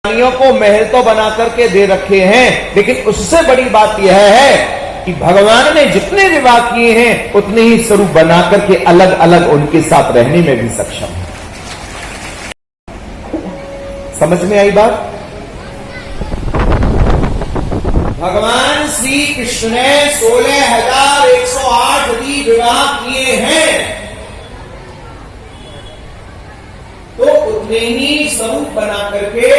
रानियों को महल तो बना करके दे रखे हैं, लेकिन उससे बड़ी बात यह है कि भगवान ने जितने विवाह किए हैं उतने ही स्वरूप बना करके अलग अलग उनके साथ रहने में भी सक्षम है। समझ में आई बात? भगवान श्री कृष्ण ने 16,108 विवाह किए हैं, तो उतने ही स्वरूप बना करके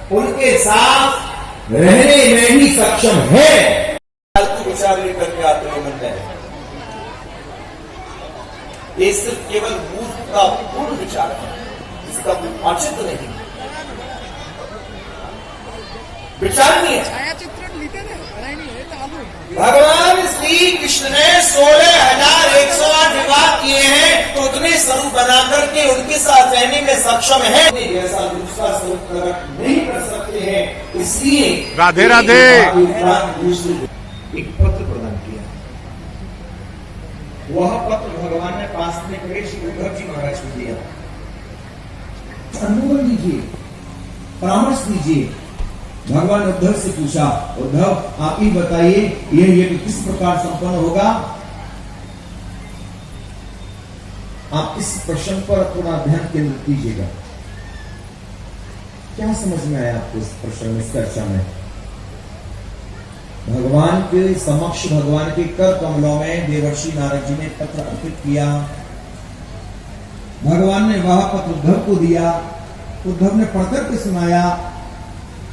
उनके साथ रहने में ही सक्षम है। विचार लेकर के आते हैं मन में, ये सिर्फ केवल मूर्ख का पूर्ण विचार है, इसका कोई औचित्य नहीं, विचार नहीं है। भगवान श्री कृष्ण ने 16,108 विवाह किए हैं, तो उतने स्वरूप बना करके उनके साथ रहने में सक्षम है। ऐसा दूसरा स्वरूप प्रकट नहीं कर सकते हैं, इसलिए राधे राधे एक पत्र प्रदान किया। वह पत्र भगवान ने पास में करे श्री उद्धव जी महाराज को दिया। अनुमोदन दीजिए, परामर्श दीजिए। भगवान उद्धव से पूछा, उद्धव आप ही बताइए यह यज्ञ किस प्रकार संपन्न होगा? आप इस प्रश्न पर थोड़ा ध्यान केंद्रित कीजिएगा। क्या समझ में आया आपको इस प्रश्न, इस चर्चा में? भगवान के समक्ष, भगवान के कर कमलों में देवर्षि नारद जी ने पत्र अर्पित किया। भगवान ने वह पत्र उद्धव को दिया, उद्धव ने पढ़कर के सुनाया।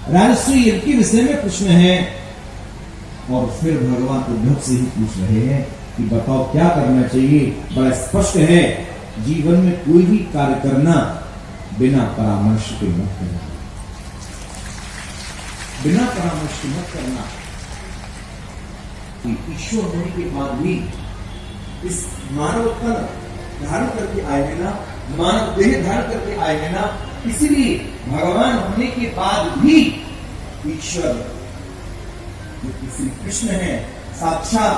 राजश्री यज्ञ के विषय में प्रश्न है, और फिर भगवान उद्धव से ही पूछ रहे हैं कि बताओ क्या करना चाहिए। बड़ा स्पष्ट है, जीवन में कोई भी कार्य करना बिना परामर्श के मत करना, बिना परामर्श के मत करना। ईश्वर होने के बाद भी इस मानव तन धारण करके आए हैं ना, मानव देह धारण करके आए हैं ना, इसीलिए भगवान होने के बाद भी ईश्वर जो श्री कृष्ण है साक्षात,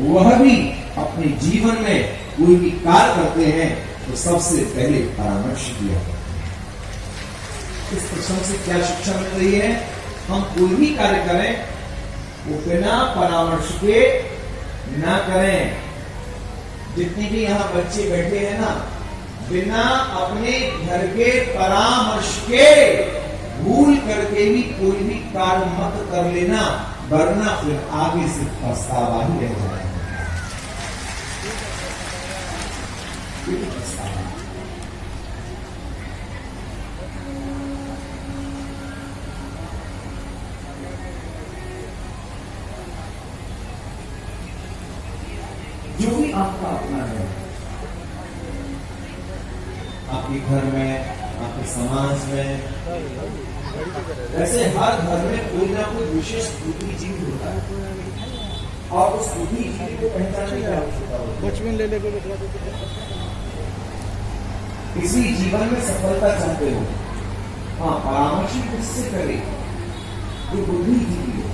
वह भी अपने जीवन में कोई भी कार्य करते हैं तो सबसे पहले परामर्श किया। इस प्रश्न से क्या शिक्षा मिल रही है? हम कोई भी कार्य करें वो बिना परामर्श के ना करें। जितने भी यहाँ बच्चे बैठे हैं ना, बिना अपने घर के परामर्श के भूल करके भी कोई भी कार्य मत कर लेना, वरना फिर आगे से पछतावा ही रह जाएगा। जो भी आपका अपना है, आपके घर में, आपके समाज में, ऐसे हर घर में कोई ना कोई विशेष बुद्धिजीवी होता है, और उस बुद्धिजीवी को पहचानने की आवश्यकता होती है। किसी जीवन में सफलता चाहते हो, हाँ, परामर्श किससे करे? जो बुद्धिजीवी है।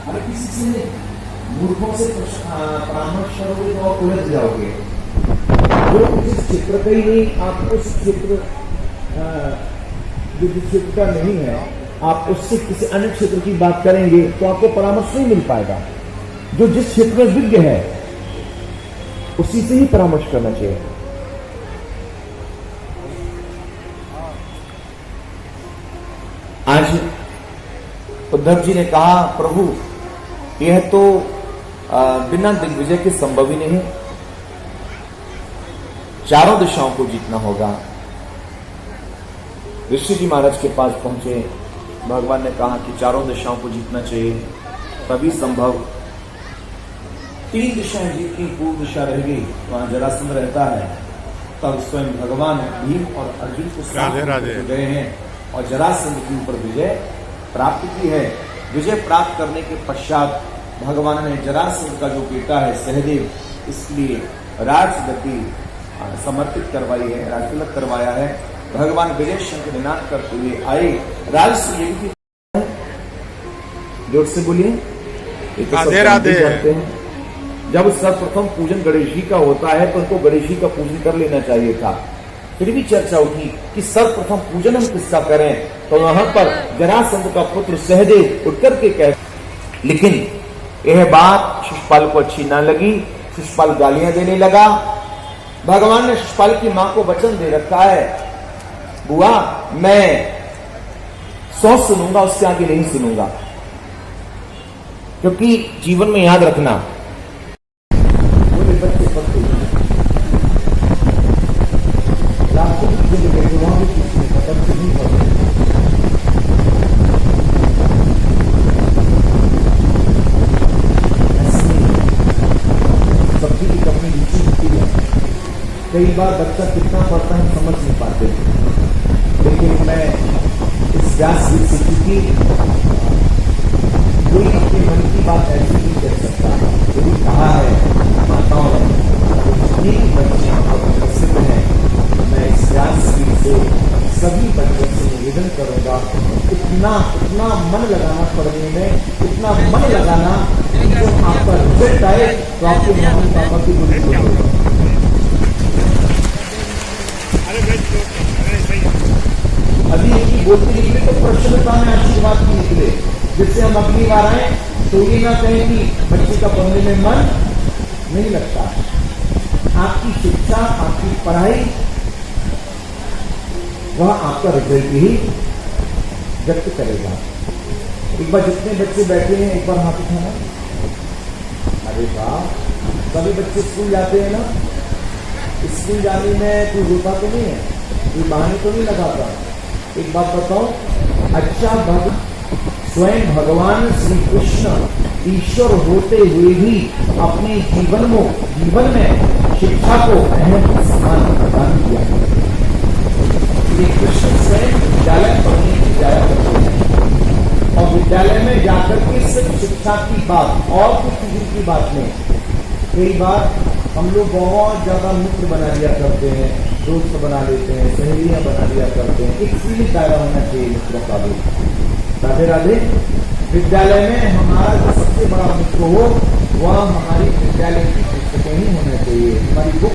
अरे किसी से मूर्खों से परामर्श करोगे तो आप उलझ जाओगे। जो जिस क्षेत्र का ही नहीं, आप उस क्षेत्र जो जिस क्षेत्र का नहीं है, आप उससे किसी अन्य क्षेत्र की बात करेंगे तो आपको परामर्श नहीं मिल पाएगा। जो जिस क्षेत्र में विज्ञ है उसी से ही परामर्श करना चाहिए। आज उद्धव जी ने कहा, प्रभु यह तो बिना दिग्विजय के संभव ही नहीं, चारों दिशाओं को जीतना होगा। ऋषि जी महाराज के पास पहुंचे, भगवान ने कहा कि चारों दिशाओं को जीतना चाहिए, तभी संभव। 3 दिशाएं जीतनी, पूर्व दिशा रह गई, वहां जरासंध रहता है, तब स्वयं भगवान भीम और अर्जुन को गए हैं और जरासंध के ऊपर विजय प्राप्त की है। विजय प्राप्त करने के पश्चात भगवान ने जरासंध का जो बेटा है सहदेव, इसलिए राजगद्दी समर्पित करवाई है, राजतिलक करवाया है। भगवान विजय शंकर निनाद करते हुए आए। राजश्री यज्ञ की जोर से बोलिए, राधे राधे। जब सर्वप्रथम पूजन गणेश जी का होता है तो उनको गणेश जी का पूजन कर लेना चाहिए था। फिर भी चर्चा उठी कि सर्वप्रथम पूजन हम किसका करें, तो वहां पर जरासंध का पुत्र सहदेव उठ करके कह, लेकिन यह बात शिशुपाल को अच्छी ना लगी। शिशुपाल गालियां देने लगा। भगवान ने शिशुपाल की मां को वचन दे रखा है, बुआ मैं 100 सुनूंगा, उससे आगे नहीं सुनूंगा, क्योंकि जीवन में याद रखना बच्चे पढ़ते लाखों की जिंदगी वहां भी किसी ने बच्चे नहीं पढ़ते। सबकी की कमी नीचे होती है। कई बार बच्चा कितना पढ़ता है समझ नहीं पाते, लेकिन मैं इस व्यास जी से चुकी कोई अपने मन की बात ऐसी नहीं कह सकता। यदि कहा है माताओं जितनी बच्चे प्रसिद्ध हैं, मैं इस व्यास जी से सभी बच्चों से निवेदन करूंगा, इतना मन लगाना पढ़ने में, इतना मन लगाना जो आपका रिजल्ट आए तो आपके मम्मी पापा की बुरी होगी। अभी एक बोलते निकले तो प्रसन्नता में आशीर्वाद की निकले, जिससे हम अगली बार आए तो ये ना कहें कि बच्चे का पढ़ने में मन नहीं लगता। आपकी शिक्षा, आपकी पढ़ाई, वह आपका रिजल्ट ही व्यक्त करेगा। एक बार जितने बच्चे बैठे हैं एक बार हाथ उठाना। अरे वाह, सभी बच्चे स्कूल जाते हैं ना। स्कूल जाने में कोई रोता तो नहीं है, कोई बहाने तो नहीं लगाता। एक बात बताओ, अच्छा स्वयं भगवान श्री कृष्ण ईश्वर होते हुए भी अपने जीवन में शिक्षा को अहम स्थान प्रदान किया। श्री कृष्ण स्वयं विद्यालय पढ़ने की जाया करते हैं और विद्यालय में जाकर के सिर्फ शिक्षा की बात और कुछ चीजों की बात नहीं। कई बार हम लोग बहुत ज्यादा मित्र बना लिया करते हैं, दोस्त बना लेते हैं, सहेलियां बना लिया करते हैं। एक सीमित दायरा होना चाहिए मित्रों का भी। राधे राधे। विद्यालय में हमारा जो सबसे बड़ा मित्र हो वह हमारी विद्यालय की पुस्तकें ही होना चाहिए, हमारी बुक।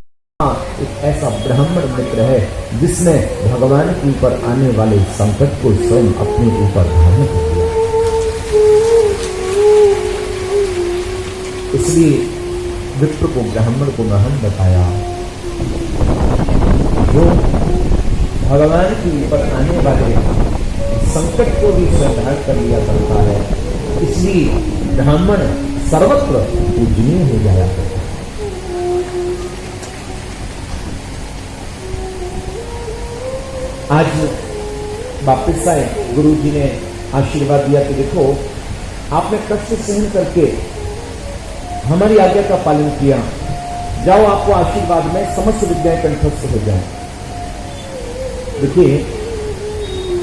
एक ऐसा ब्राह्मण मित्र है जिसने भगवान के ऊपर आने वाले संकट को स्वयं अपने ऊपर धारण कर लिया। इसलिए विप्र को, ब्राह्मण को महन बताया, जो भगवान के ऊपर आने वाले संकट को भी संधारण कर लिया करता है। इसलिए ब्राह्मण सर्वत्र पूजनीय हो जाया करता है। आज वापिस आए, गुरु जी ने आशीर्वाद दिया कि देखो आपने कष्ट सहन करके हमारी आज्ञा का पालन किया, जाओ आपको आशीर्वाद में समस्त विद्याएं कंठस्थ हो जाए। देखिए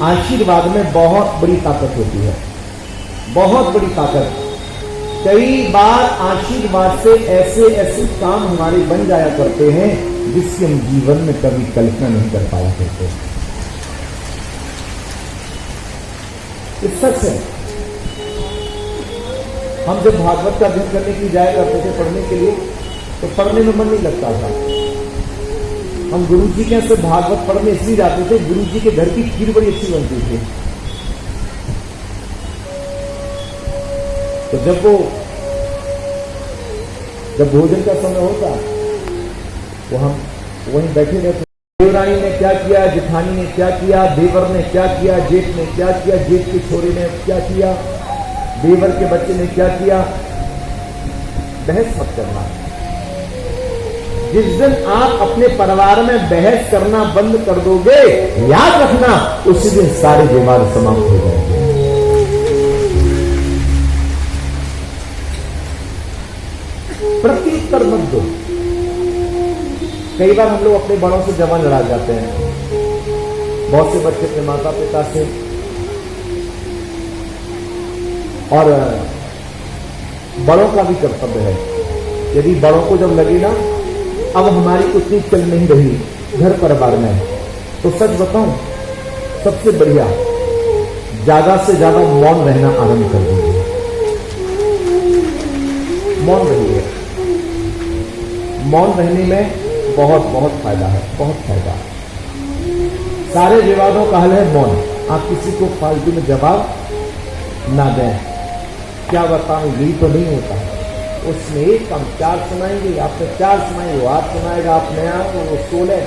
आशीर्वाद में बहुत बड़ी ताकत होती है, बहुत बड़ी ताकत। कई बार आशीर्वाद से ऐसे ऐसे काम हमारे बन जाया करते हैं जिसकी हम जीवन में कभी कल्पना नहीं कर पाया करते। इस सच है। हम जब भागवत का अध्ययन करने के लिए जाया करते थे पढ़ने के लिए, तो पढ़ने में मन नहीं लगता था। हम गुरु जी के से भागवत पढ़ने इसलिए जाते थे, गुरु जी के घर की खीर बड़ी अच्छी बनती थी। तो जब भोजन का समय होता वो हम वहीं बैठे रहते। देवरानी ने क्या किया, जिठानी ने क्या किया, देवर ने क्या किया, जेठ ने क्या किया, जेठ के छोरे ने क्या किया, देवर के बच्चे ने क्या किया, बहस मत करना। जिस दिन आप अपने परिवार में बहस करना बंद कर दोगे, याद रखना उसी दिन सारे विवाद समाप्त हो जाएंगे। प्रत्युत्तर मत दो। कई बार हम लोग अपने बड़ों से जवान लड़ा जाते हैं। बहुत से बच्चे अपने माता पिता से और बड़ों का भी कर्तव्य है। यदि बड़ों को जब लगे ना अब हमारी उतनी चल नहीं रही घर परिवार में, तो सच बताऊं सबसे बढ़िया ज्यादा से ज्यादा मौन रहना आरंभ कर दीजिए। मौन रहिए। मौन रहने में बहुत बहुत फायदा है, बहुत फायदा। सारे विवादों का हल है मौन। आप किसी को फालतू में जवाब ना दें। क्या बताऊं, यही तो नहीं होता। उसमें एक हम 4 सुनाएंगे, आपने 4 सुनाएंगे, वो 8 सुनाएगा, आप नया वो 16,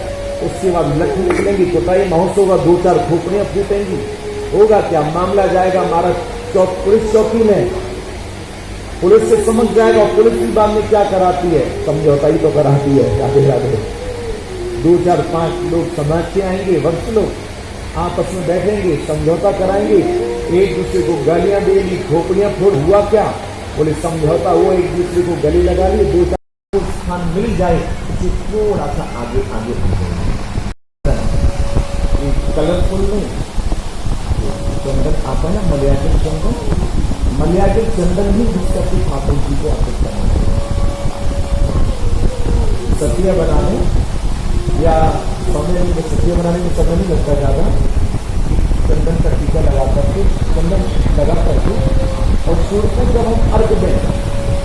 उसके बाद लक्ष्मी निकलेंगी, कुटाई महोत्सव होगा, 2-4 खोपड़ियां फूटेंगी, होगा क्या, मामला जाएगा हमारा पुलिस चौकी में, पुलिस से समझ जाएगा। और पुलिस भी बाद में क्या कराती है, समझौता ही तो कराती है। राधे राधे। 2-4-5 लोग समाज के आएंगे, वर्ष लोग आपस में बैठेंगे, समझौता कराएंगे, एक दूसरे को गालियां देंगी, खोपड़ियां फोड़। हुआ क्या, बोले समझौता हुआ, एक दूसरे को गले लगा लिए, 2-4 स्थान मिल जाए, उसे थोड़ा सा आगे आगे कलरफुल नहीं चंदन आता है ना, मलयाचल चंदन, मलयाचल चंदन ही जिसका कि माता जी को अर्पित करना सतिया बनाने या सोने में सतिया बनाने में समय नहीं लगता ज्यादा। चंदन का टीका लगा करके, चंदन लगा करके, और सूर्य को जब हम अर्घ दें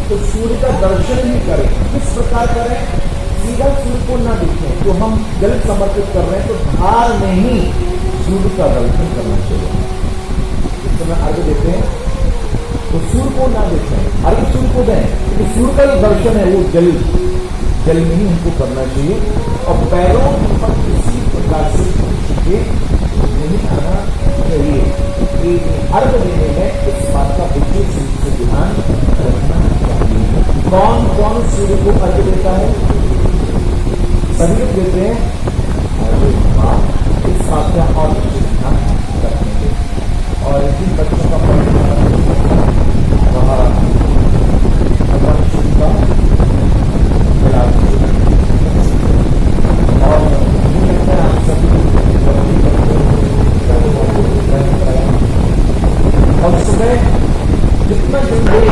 तो सूर्य का दर्शन ही करें। किस प्रकार करें, सीधा सूर्य को ना देखें। तो हम जल समर्पित कर रहे हैं तो धार में ही सूर्य का दर्शन करना चाहिए। जिस समय अर्घ देते हैं तो सूर्य को ना देखें, अर्घ सूर्य को दें, क्योंकि सूर्य का जो दर्शन है वो जल में ही हमको करना चाहिए। और पैरों पर किसी प्रकार से नहीं आना चाहिए। कि अर्घ देने में इस बात का विशेष रूप से ध्यान रखना चाहिए। कौन कौन सूर्य को अर्घ देता है, सभी लोग देते हैं। इस बात का और ध्यान रखेंगे। और जिन बच्चों का और सुबह जितना जल्दी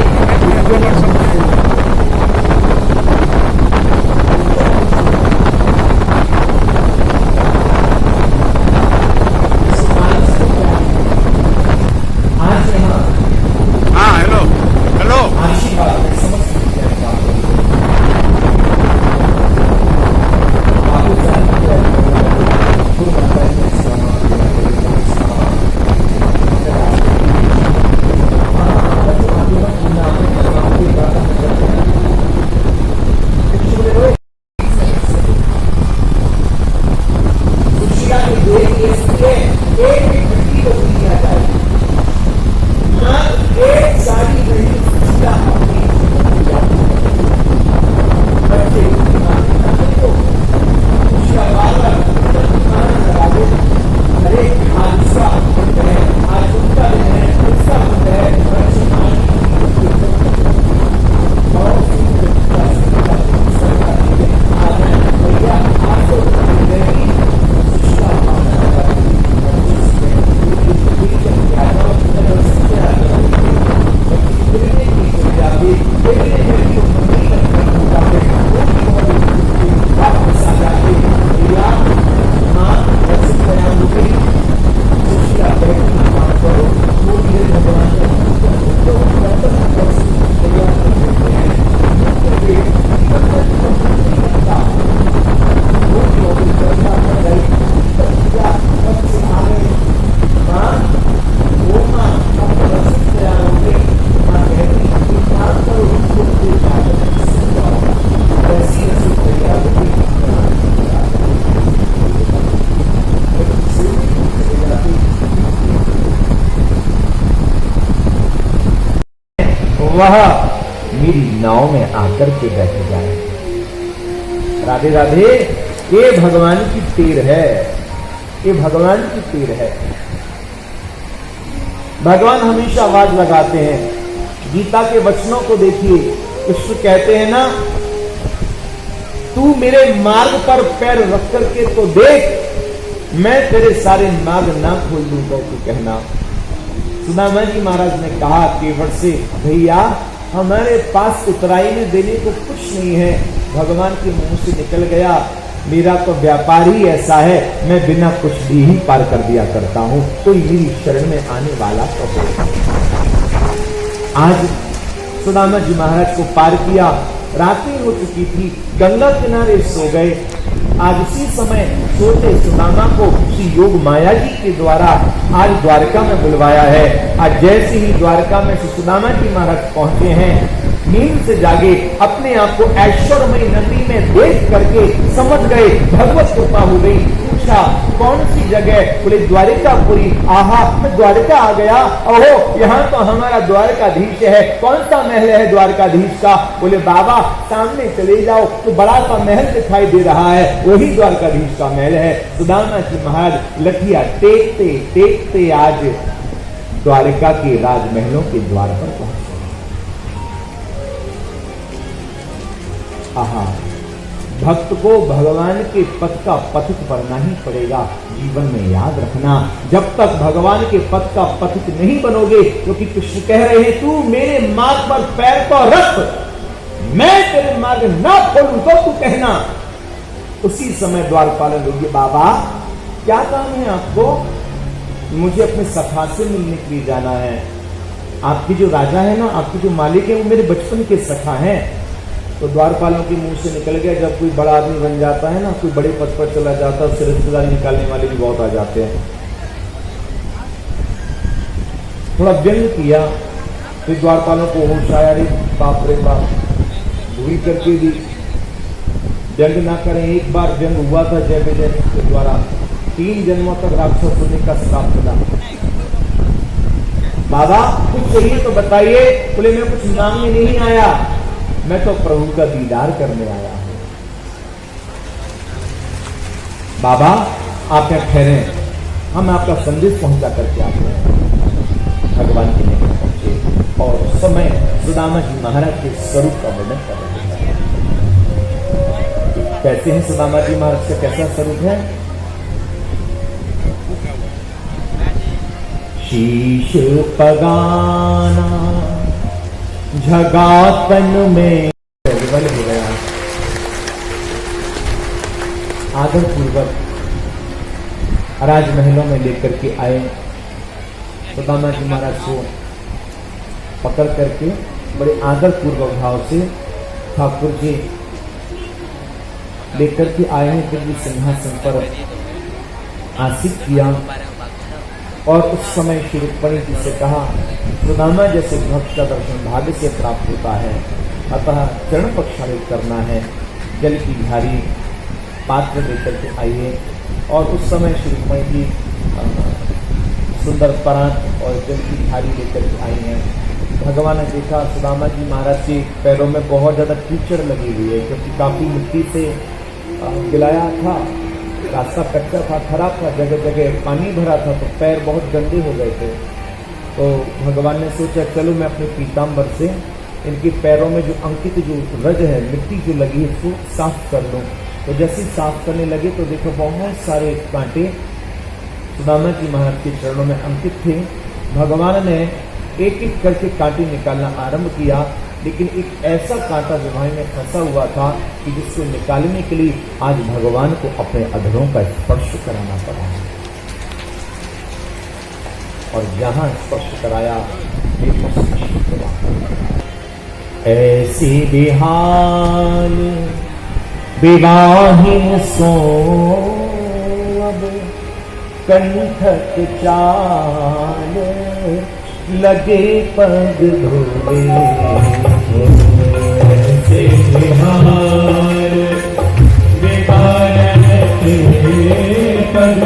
वह मेरी नाव में आकर के बैठ जाए। राधे राधे। ये भगवान की तीर है, ये भगवान की तीर है। भगवान हमेशा आवाज लगाते हैं। गीता के वचनों को देखिए, कृष्ण कहते हैं ना, तू मेरे मार्ग पर पैर रख करके तो देख, मैं तेरे सारे मार्ग ना खोल दूंगा। तो कहना सुदामा जी महाराज ने कहा केवट से, भैया हमारे पास उतराई में देने को कुछ नहीं है। भगवान के मुंह से निकल गया, मेरा तो व्यापार ही ऐसा है, मैं बिना कुछ भी ही पार कर दिया करता हूं, तो मेरी शरण में आने वाला तो हो। आज सुदामा जी महाराज को पार किया, रात्रि हो चुकी थी, गंगा किनारे सो गए। आज उसी समय सोते सुदामा को श्री योग माया जी के द्वारा आज द्वारका में बुलवाया है। आज जैसे ही द्वारका में श्री सुदामा जी महाराज पहुंचे हैं, नींद से जागे, अपने आप को ऐश्वर्यमयी नगरी में देख करके समझ गए भगवत कृपा हो गई। पूछा कौन सी जगह? बोले द्वारिकापुरी। आहा, मैं द्वारिका आ गया। ओहो, यहाँ तो हमारा द्वारकाधीश है। कौन सा महल है द्वारकाधीश का? बोले बाबा सामने चले जाओ तो बड़ा सा महल दिखाई दे रहा है, वही द्वारकाधीश का महल है। सुदामा जी महाराज लठिया टेकते टेकते आज द्वारिका के राजमहलों के द्वार पर पहुंचे। आहा, भक्त को भगवान के पथ का पथिक बनना ही पड़ेगा। जीवन में याद रखना, जब तक भगवान के पथ का पथिक नहीं बनोगे, क्योंकि कृष्ण कह रहे हैं तू मेरे मार्ग पर पैर को रख, मैं तेरे मार्ग ना खोलूं तो तू कहना। उसी समय द्वारपाल लोग, बाबा क्या काम है आपको? मुझे अपने सखा से मिलने के लिए जाना है। आपकी जो राजा है ना, आपकी जो मालिक है, वो मेरे बचपन के सखा हैं। तो द्वारपालों के मुंह से निकल गया, जब कोई बड़ा आदमी बन जाता है ना, कोई बड़े पद पर चला जाता है, उससे रिश्तेदारी निकालने वाले भी बहुत आ जाते हैं। थोड़ा व्यंग किया, फिर द्वारपालों को होश आया, रे बाप रे बाप, भूल करके भी व्यंग ना करें। एक बार व्यंग हुआ था जय विजय के द्वारा, 3 जन्मों तक राक्षस होने का श्राप मिला। बाबा कुछ चाहिए तो बताइए। बोले मैं कुछ मांगने नहीं आया, मैं तो प्रभु का दीदार करने आया हूं। बाबा आप यहाँ ठहरे, हम आपका संदेश पहुंचा करके आते हैं। भगवान के निकट पहुंचे और उस समय सुदामा जी महाराज के स्वरूप का वर्णन कर रहे हैं। कैसे हैं सुदामा जी महाराज का, कैसा स्वरूप है? शीश पगाना झगातन में विवल हो गया। आदर पूर्वक राजमहलों में लेकर के आए। सुदामा जी महाराज को पकड़ करके बड़े आदर पूर्वक भाव से ठाकुर जी लेकर के आए हैं। दिव्य सिंहासन पर आसीन किया और उस समय श्री रुक्मिणी जी से कहा, सुदामा जैसे भक्त का दर्शन भाग्य से प्राप्त होता है, अतः चरण प्रक्षालित करना है। जल की भारी पात्र लेकर के आइए। और उस समय श्री रुक्मिणी जी सुंदर परात और जल की भारी लेकर के आई हैं। भगवान ने देखा सुदामा जी महाराज के पैरों में बहुत ज्यादा कीचड़ लगी हुई है, क्योंकि काफी मिट्टी से गिलाया था, रास्ता कच्चा था, खराब था, जगह जगह पानी भरा था, तो पैर बहुत गंदे हो गए थे। तो भगवान ने सोचा चलो मैं अपने पीताम्बर से इनके पैरों में जो अंकित जो रज है, मिट्टी जो लगी है, उसको साफ कर लूं। तो जैसे साफ करने लगे तो देखो बहुत सारे कांटे सुदामा जी महाराज के चरणों में अंकित थे। भगवान ने एक एक करके कांटे निकालना आरंभ किया, लेकिन एक ऐसा कांटा विवाह में फंसा हुआ था कि जिसको निकालने के लिए आज भगवान को अपने अधरों का स्पर्श कराना पड़ा। और जहां स्पर्श कराया ऐसी बिहाल विवाहिन सो अब कंठक चाल लगे पग धोए। ऐसे बिहाल विवाहिन के पग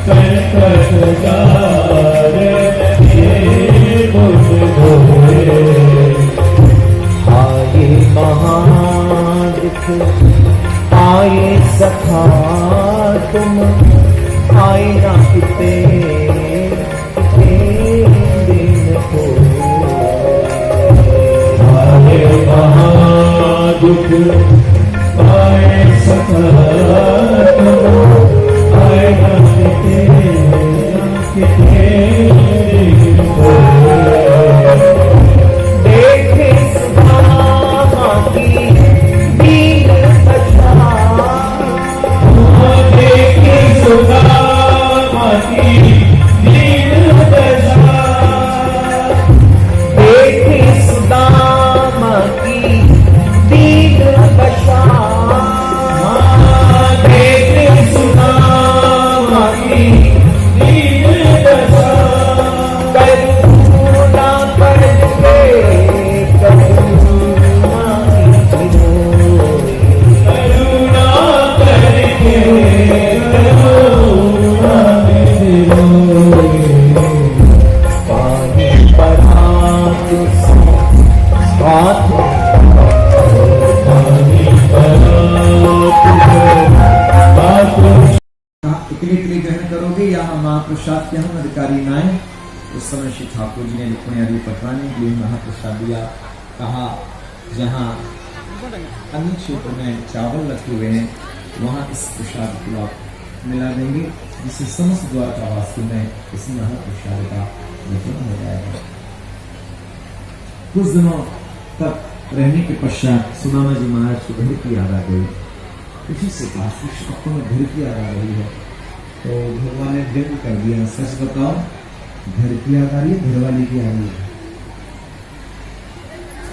कंठक चाल लगे पग धोए। आए महादुख आए सखा तुम, आए ना किते दिन हो। आए महादुख आए सखा तुम, आए ना किते दिन हो। देखे सुदामा की दीन दशा, देखे सुदामा की दीन दशा, देखे सुदामा की दीन दशा, महाप्रसाद के हम अधिकारी न आए उस समय श्री ठाकुर जी ने रुक्मिणी आदि पटवानी के लिए महाप्रसाद दिया। कहा जहाँ अन्य क्षेत्र में चावल रखे हुए हैं वहाँ इस प्रसाद को आप मिला देंगे, जिससे समस्त द्वारकावासी में इस महाप्रसाद का वितरण हो जाएगा। कुछ दिनों तक रहने के पश्चात सुदामा जी महाराज को घर की याद आ गई। किसी से कहा आपको में घर की याद आ रही है, तो भगवान ने व्यक्त कर दिया, सच बताओ घर की याद आ रही है घर वाली की आ रही है?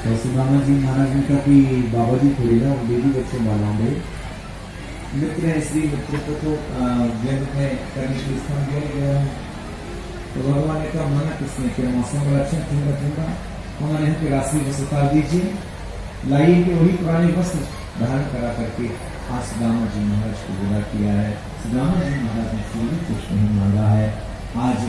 तो सुदामा जी महाराज ने कहा कि बाबा जी थोड़ी ना बेटी बच्चे माला होंगे, मित्र है इसलिए मित्र को तो व्यक्त है करने के स्थान दिया गया है। तो भगवान ने कहा मना किसने किया? मौसम बड़ा अच्छा ठंडा ठंडा, उन्होंने यहाँ के राशि वस्त्र उतार दीजिए, लाइए कि वही पुराने वस्त्र धारण करा करके आज सुदामा जी महाराज को बुरा किया है। सुदामा जी महाराज ने पूरी कुछ नहीं मांगा है। आज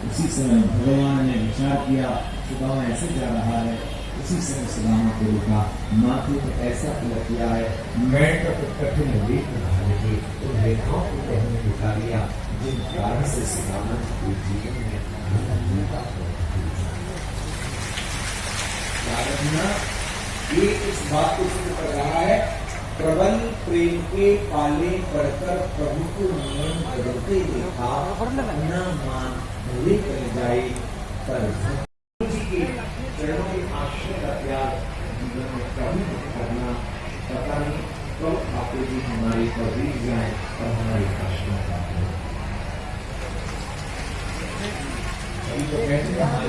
उसी समय भगवान ने विचार किया सुदामा ऐसे जा रहा है, उसी समय सुदामा को रोका, माथे तो ऐसा किया किया है, मैं तो कठिन रेख डालेंगे तो रेखाओं को पहले दिखा दिया, जिन कारण से सुदामा जी के जीवन में ये इस बात को सिद्ध कर रहा है, प्रबल प्रेम के पाले पढ़कर प्रभु को नियम बदलते देखा, न मान भले कर जाए पर जी के चरणों के आश्रय का त्याग जीवन में कभी नहीं करना। पता नहीं कब ठाकुर जी हमारे पर गिर जाए और हमारे आश्रय का तो कहते हैं